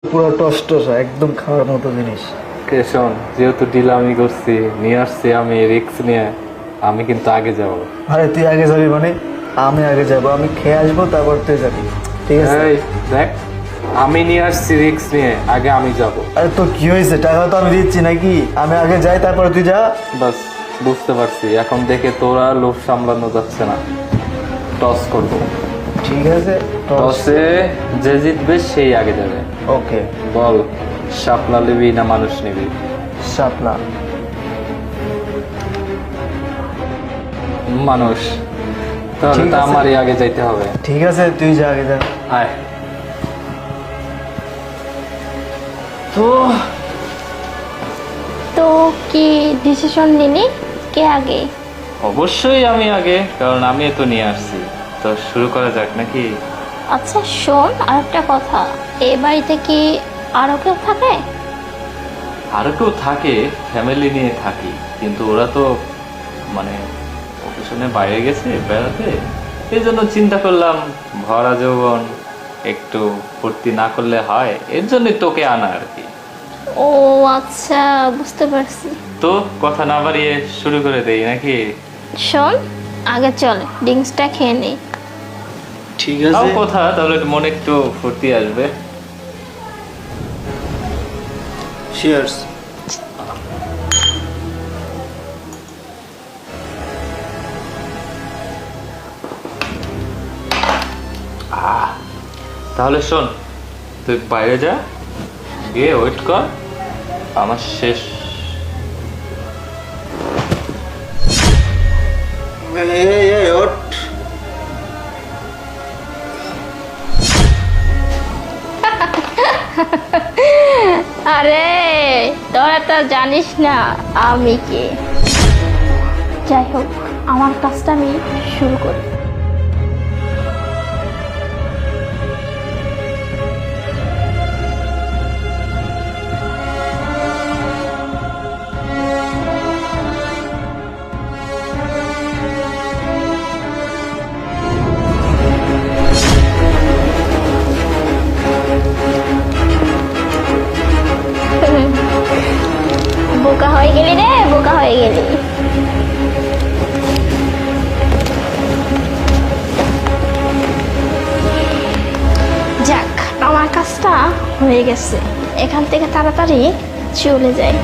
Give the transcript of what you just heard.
পুরো toss toss একদম খাওয়ার মতো জিনিস। কেশন, যেহেতু ডিল আমি করছি, নিয়ে আসছি আমি রিস্ক নিয়ে, আমি কিন্তু আগে যাব। আরে তুই আগে যাবি মানে? আমি আগে যাব, আমি খেয়ে আসবো তারপর তুই যাবি, ঠিক আছে? এই দেখ, আমি নিয়ে আসছি রিস্ক নিয়ে, আগে আমি যাব। আরে তো কি হয়েছে, টাকা তো আমি দিচ্ছি নাকি? আমি আগে যাই তারপরে তুই যা। বাস, বুঝতে পারছি। এখন দেখে তোরা লোভ সামলানো যাচ্ছে না, টস করব। ঠিক আছে, টসে যে জিতবে সেই আগে যাবে। ওকে। বল, শাপলা নিবি না মানুষ নিবি? শাপলা। মানুষ। তাহলে ঠিক তো আছে। আমারই আগে যাইতে হবে। ঠিক আছে, তুই যা আগে যা। আয়। তো তো কি ডিসিশন নিলি, কে আগে? অবশ্যই আমি আগে, কারণ আমি তো নিয়ে আসছি। তো শুরু করা যাক নাকি? আচ্ছা শোন, আরেকটা কথা, এ বাড়িতে কি আরো কেউ থাকে? আরো কেউ থাকে, ফ্যামিলি নিয়ে থাকি, কিন্তু ওরা তো মানে অকেশনে বাইরে গেছে বেড়াতে। এই জন্য চিন্তা করলাম ভরা যৌবন একটু ফুর্তি না করলে হয়, এর জন্য তোকে আনা আর কি। ও আচ্ছা, বুঝতে পারছি। তো কথা না বাড়িয়ে শুরু করে দেই নাকি? শোন, আগে চল ড্রিঙ্কসটা খেয়ে নেই। ঠিক তাও কথা, তাহলে মনে একটু ফুর্তি আসবে। শিয়ার্স। তাহলে শোন, তুই বাইরে যা, গিয়ে ওয়েট কর, আমার শেষ। ওঠ। আরে তোরা তো জানিস না আমি কে। যাই হোক, আমার কাজটা আমি শুরু করি। বোকা হয়ে গেলি রে, বোকা হয়ে গেলি। যাক, আমার কাজটা হয়ে গেছে, এখান থেকে তাড়াতাড়ি চলে যাই।